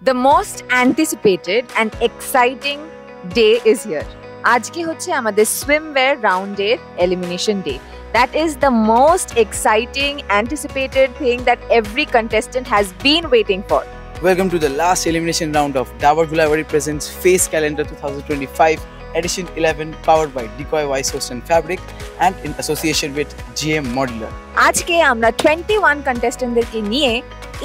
The most anticipated and exciting day is here. আজকে হচ্ছে আমাদের swimwear round এর elimination day. That is the most exciting, anticipated thing that every contestant has been waiting for. Welcome to the last elimination round of Dabur Gulabari presents Face Calendar 2025 Edition 11, powered by Decoy Vice Host and Fabric and in association with GM Modular. আজকে আমরা 21 contestantদেরকে নিয়ে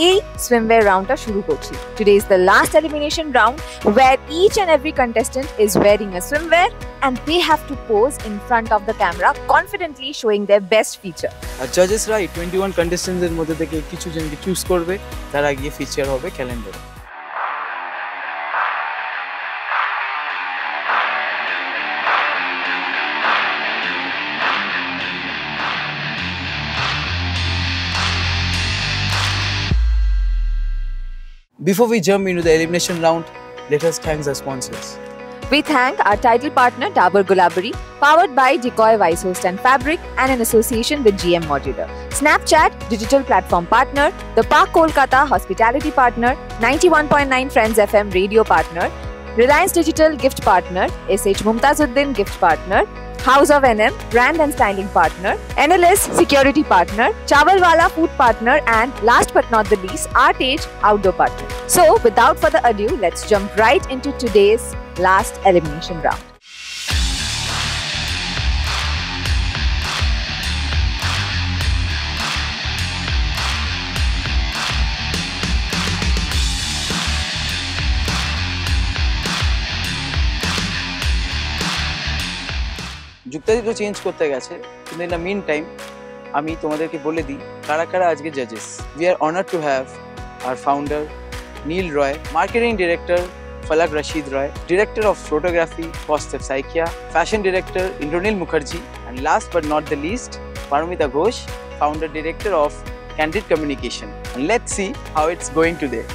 এই swimwear roundটা শুরু করছি. Today is the last elimination round where each and every contestant is wearing a swimwear and they have to pose in front of the camera confidently showing their best feature. Judges রা 21 contestants এর মধ্যে থেকে কিছু জনকে choose করবে, তারা গিয়ে feature হবে ক্যালেন্ডারে। Before we jump into the elimination round, let us thank our sponsors. We thank our title partner Dabur Gulabari, powered by Decoy Vice Host and Fabric and in association with GM Modular. Snapchat, digital platform partner, the Park Kolkata hospitality partner, 91.9 Friends FM radio partner, Reliance Digital gift partner, SH Mumtazuddin gift partner, House of NM brand and styling partner, NLS security partner, Chawalwala food partner, and last but not the least, ArtAge outdoor partner. So without further ado, let's jump right into today's last elimination round. যুক্তাদি তো change করতে গেছে, কিন্তু in the mean time আমি তোমাদেরকে বলে দিই কারা কারা আজকে জাজেস। We are honoured to have our founder Neel Roy, marketing director Falak Rashid Roy, director of photography Kaustav Saikia, fashion director Indranil Mukherjee, and last but not the least Paromita Ghosh, founder director of Candid Communication. And let's see how it's going today.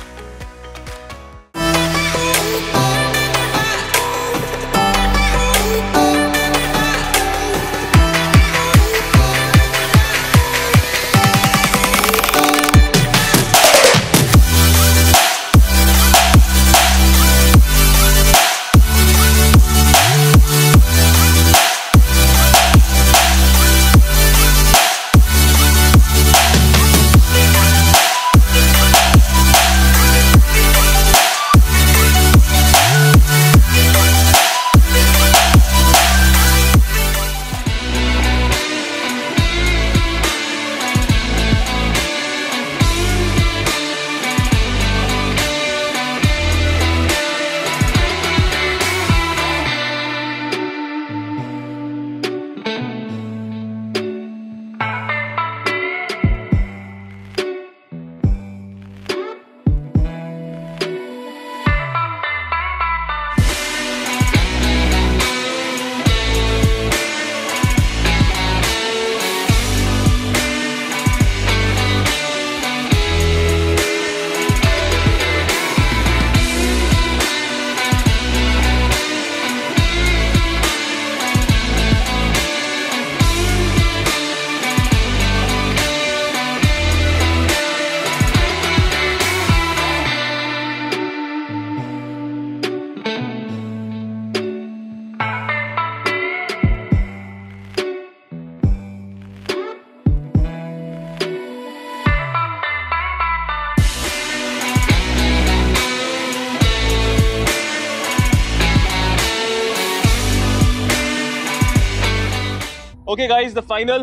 Okay guys, the final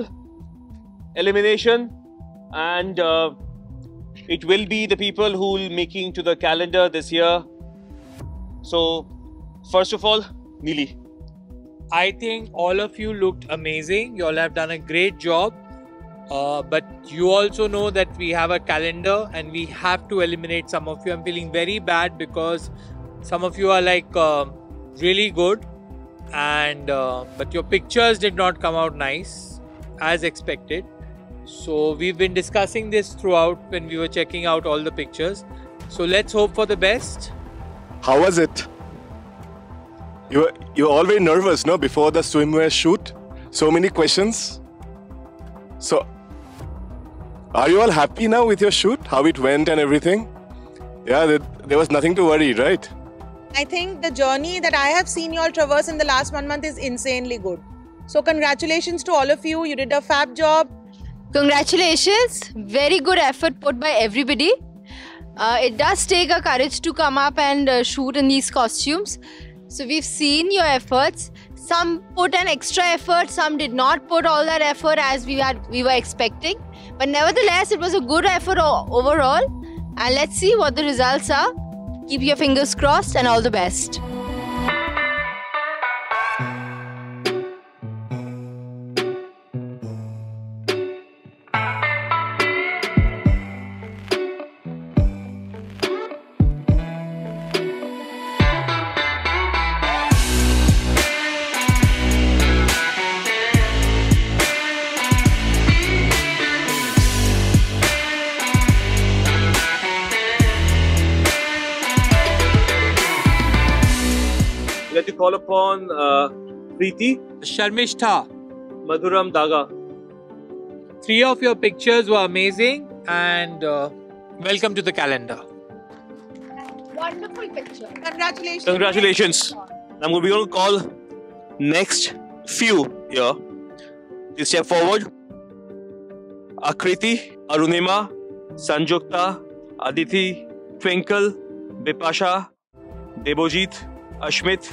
elimination, and it will be the people who will making to the calendar this year. So first of all, Neeli. I think all of you looked amazing. You all have done a great job, but you also know that we have a calendar and we have to eliminate some of you. I'm feeling very bad because some of you are like really good, and but your pictures did not come out nice as expected. So we've been discussing this throughout when we were checking out all the pictures. So let's hope for the best. How was it? You're all very nervous, no? Before the swimwear shoot, so many questions. So, are you all happy now with your shoot? How it went and everything? Yeah, there was nothing to worry, right? I think the journey that I have seen you all traverse in the last 1 month is insanely good. So congratulations to all of you. You did a fab job. Congratulations. Very good effort put by everybody. It does take a courage to come up and shoot in these costumes. So we've seen your efforts. Some put an extra effort, some did not put all that effort as we were expecting. But nevertheless, it was a good effort overall. And let's see what the results are. Keep your fingers crossed and all the best. We'd like to call upon Preeti, Sharmishtha, Madhuram Daga. 3 of your pictures were amazing and welcome to the calendar. Wonderful picture. Congratulations. Congratulations. We're going to call next few here. Please step forward. Akriti, Arunima, Sanjukta, Aditi, Twinkle, Bipasha, Debojit, Ashmit,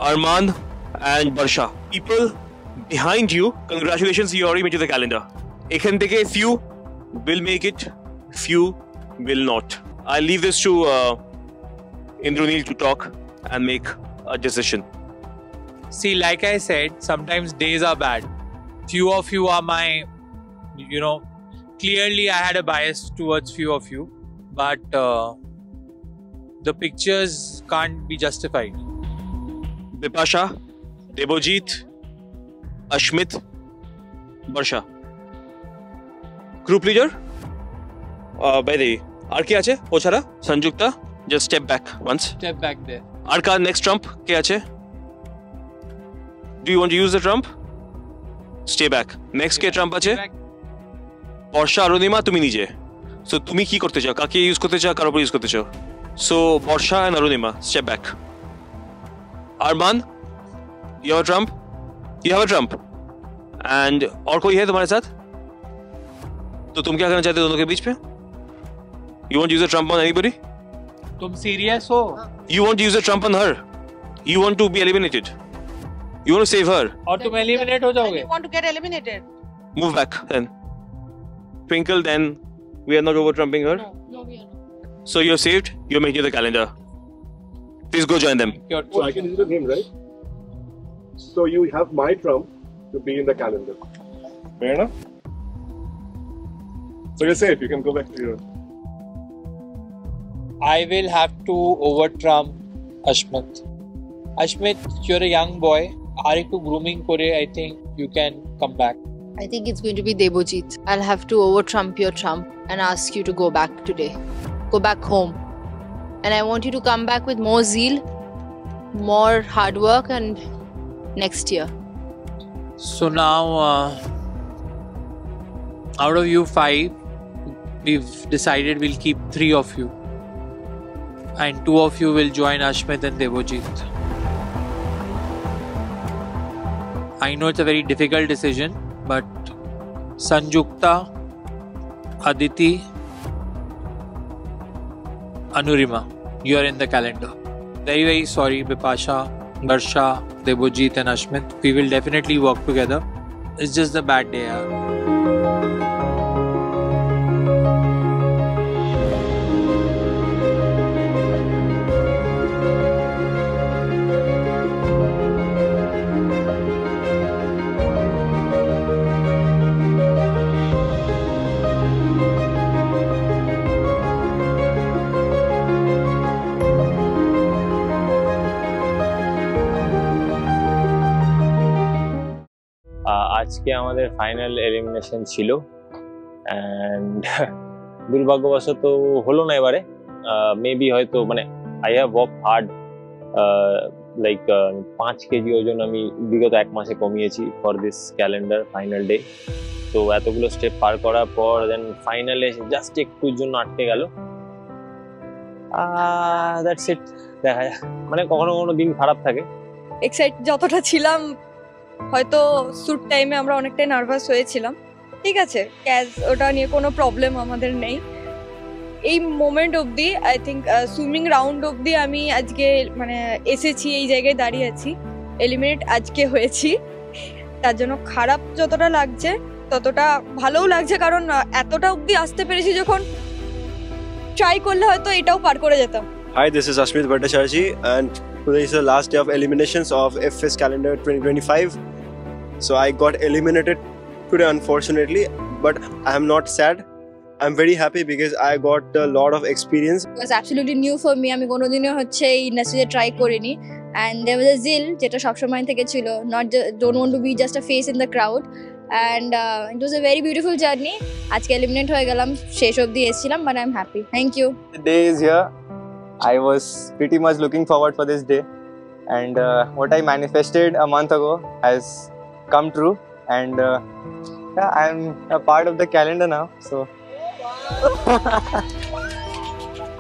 Arman and Barsha. People behind you, congratulations, you already made it to the calendar. Ekhan teke few will make it, few will not. I'll leave this to Indranil to talk and make a decision. See, like I said, sometimes days are bad. Few of you are my, clearly I had a bias towards few of you, but the pictures can't be justified. Bipasha, Debojit, Ashmit, Barsha. Group leader? By the way, আর কে আছে ও ছাড়া Sanjukta, just step back once. Step back there. R car next trump কে আছে? Do you want to use the trump? Stay back. Next K trump আছে? বর্ষা, অরুণিমা, তুমি নিজে। So তুমি কি করতে চাও? কাকে ইউজ করতে চাও? কার উপর ইউজ করতে চাও? So Barsha and Arunima, step back. Arman, you have a trump? You have a trump. And और कोई है तुम्हारे साथ? तो तुम क्या करना चाहते हो दोनों के बीच में? You want to use a trump on anybody? तुम serious हो? You want to use a trump on her. You want to be eliminated. You want to save her. और तुम eliminate हो जाओगे? You want to get eliminated. Move back then. Twinkle, then we are not over trumping her. No, we are not. So you're saved. You're making the calendar. Please go join them. So I can use the name, right? So you have my trump to be in the calendar. Fair enough? So you're safe. You can go back to your... I will have to over-trump Ashmit. Ashmit, you're a young boy. Ariku grooming kore, I think you can come back. I think it's going to be Debojit. I'll have to over-trump your trump and ask you to go back today. Go back home. And I want you to come back with more zeal, more hard work and next year. So now, out of you 5, we've decided we'll keep 3 of you. And 2 of you will join Ashmit and Debojit. I know it's a very difficult decision, but Sanjukta, Aditi, Anurima, you are in the calendar. Very, very sorry, Bipasha, Barsha, Debojit and Ashmit. We will definitely work together. It's just a bad day. আজকে আমাদের final elimination ছিল and দুর্ভাগ্যবশত হলো না এবারে maybe হয়তো মানে I have work hard like 5 KG ওজন আমি বিগত 1 মাসে কমিয়েছি for this calendar final day. তো এতগুলো স্টেপ পার করার পর দেন ফাইনালে জাস্ট একটুর জন্য আটকে গেল। That's it. দেখা যায় মানে কখনো কখনো দিন খারাপ থাকে। এক্সাইট যতটা ছিলাম, হয়তো শ্যুট টাইমে আমরা অনেকটাই নার্ভাস হয়েছিলাম। ঠিক আছে, ক্যাজ ওটা নিয়ে কোনো প্রবলেম আমাদের নেই। এই মোমেন্ট অবধি আই থিঙ্ক সুইমিং রাউন্ড অবধি আমি আজকে মানে এসেছি, এই জায়গায় দাঁড়িয়ে আছি, এলিমিনেট আজকে হয়েছি। তার জন্য খারাপ যতটা লাগছে ততটা ভালোও লাগছে, কারণ এতটা অবধি আসতে পেরেছি, যখন ট্রাই করলে হয়তো এটাও পার করে যেতাম। Hi, this is Ashmit Bhattacharya and today is the last day of eliminations of FS Calendar 2025. So I got eliminated today unfortunately, but I am not sad. I'm very happy because I got a lot of experience. It was absolutely new for me. আমি কোনোদিনও হচ্ছে এই ইন্ডাস্ট্রিতে try করিনি, and there was a zeal যেটা সবসময় থেকে ছিল, don't want to be just a face in the crowd, and it was a very beautiful journey. আজকে এলিমিনেট হয়ে গেলাম, শেষ অবধি এসেছিলাম, but I'm happy. Thank you. The day is here. I was pretty much looking forward for this day, and what I manifested a month ago has come true, and yeah, I'm a part of the calendar now, so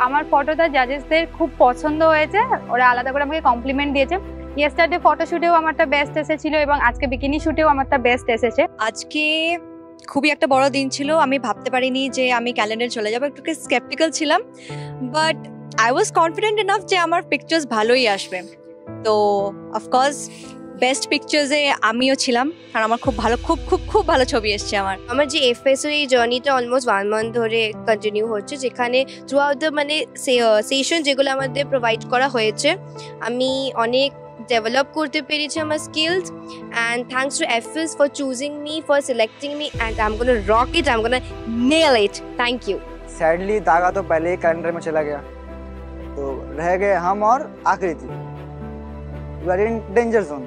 আমার ফটোটা জাজেসদের খুব পছন্দ হয়েছে, ওরা আলাদা করে আমাকে complement দিয়েছে। ইয়েস্টারডে ফটোশুটেও আমারটা বেস্ট এসেছিল এবং আজকে বিকিনি শুটেও আমারটা বেস্ট এসেছে। আজকে খুবই একটা বড় দিন ছিল, আমি ভাবতে পারিনি যে আমি ক্যালেন্ডার চলে যাবো, একটু স্কেপটিক্যাল ছিলাম, but I was confident enough যে আমার পিকচার্স ভালোই আসবে। তো অফকোর্স বেস্ট পিকচার্সে আমিও ছিলাম, কারণ আমার খুব ভালো খুব ভালো ছবি এসছে। আমার যে এফএসও এই জার্নিটা অলমোস্ট 1 মান্থ ধরে কন্টিনিউ হচ্ছে, যেখানে থ্রু আউট দ্য মানে সেশন যেগুলো আমাদের প্রোভাইড করা হয়েছে, আমি অনেক ডেভেলপ করতে পেরেছি আমার skills, and thanks to FS for choosing me, for selecting me, and I am gonna rock it, I am gonna nail it. Thank you. Sadly धागा तो पहले ही कैलेंडर में चला गया, तो रह गए हम और Aakriti. We are in danger zone,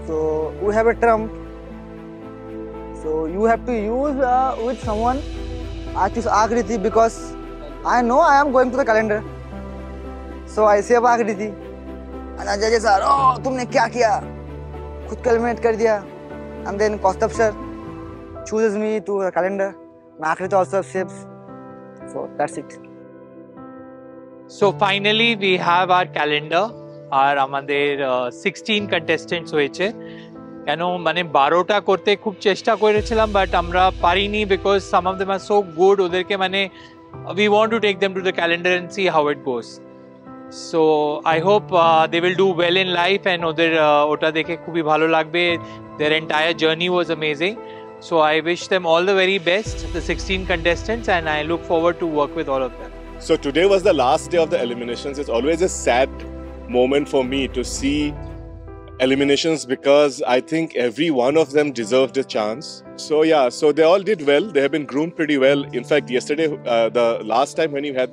so we have a trump, so you have to use with someone. I choose Akriti because I know I am going to the calendar, so I save Akriti, and judges are, oh तुमने क्या किया, खुद को eliminate कर दिया, and then Kaustubh sir chooses me to the calendar, and Akriti also saves, so that's it. So finally we have our calendar. আর আমাদের 16 contestants হয়েছে। কেন মানে 12টা করতে খুব চেষ্টা করেছিলাম, বাট আমরা পারিনি, because some of them are so good. ওদেরকে মানে we want to take them to the calendar and see how it goes. So I hope they will do well in life, and ওদের ওটা দেখে খুবই ভালো লাগবে। Their entire journey was amazing, so I wish them all the very best, the 16 contestants, and I look forward to work with all of them. So today was the last day of the eliminations. It's always a sad moment for me to see eliminations, because I think every one of them deserved a chance. So yeah, so they all did well. They have been groomed pretty well. In fact, yesterday, the last time when you had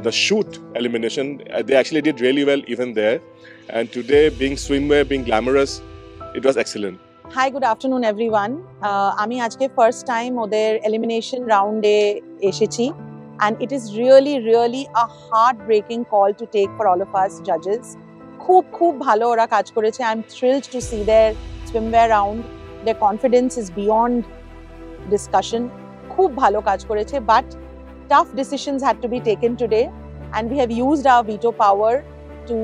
the shoot elimination, they actually did really well even there. And today, being swimwear, being glamorous, it was excellent. Hi, good afternoon everyone. আমি আজকে first time ওদের elimination রাউন্ডে এসেছি, and it is really a heartbreaking call to take for all of us judges. খুব ভালো ওরা কাজ করেছে। I'm thrilled to see their swimwear round. Their confidence is beyond discussion. খুব ভালো কাজ করেছে, but tough decisions had to be taken today, and we have used our veto power to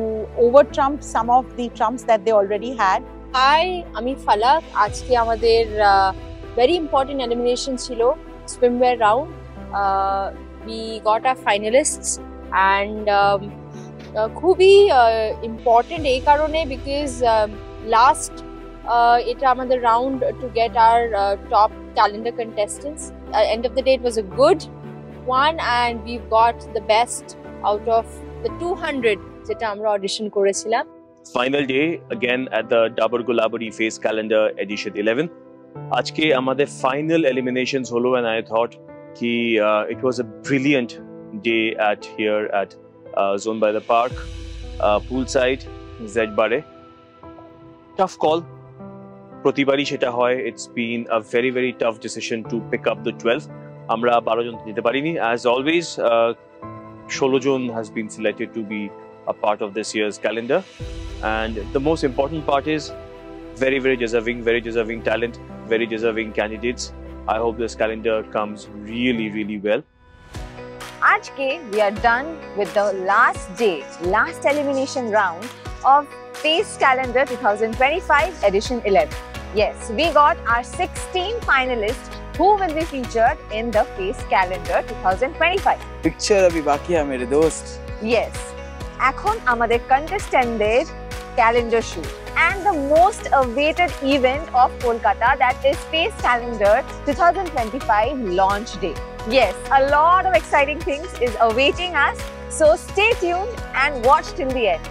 over-trump some of the trumps that they already had. Hi, আমি ফালাক। আজকে আমাদের very important elimination ছিল, swimwear round. We got our finalists, and খুবই important এই কারণে, because last এটা আমাদের round to get our top calendar contestants. End of the day it was a good one, and we've got the best out of the 200 যেটা আমরা audition করেছিলাম। Final day again at the Dabur Gulabari Face Calendar Edition 11. আজকে আমাদের final eliminations হলো, and I thought it was a brilliant day here at Zone by the Park, poolside, Z-Bare. Tough call. প্রতিবারই সেটা হয়। It's been a very tough decision to pick up the 12. আমরা 12 জন যেতে পারিনি। As always, 16 John has been selected to be a part of this year's calendar, and the most important part is very deserving talent, very deserving candidates. I hope this calendar comes really well. आज के we are done with the last day, last elimination round of Face Calendar 2025 edition 11. Yes, we got our 16 finalists who will be featured in the Face Calendar 2025. Picture abhi baki hai mere dost. Yes, এখন আমাদের contestant calendar shoot and the most awaited event of Kolkata, that is Face Calendar 2025 launch day. Yes, a lot of exciting things is awaiting us, so stay tuned and watch till the end.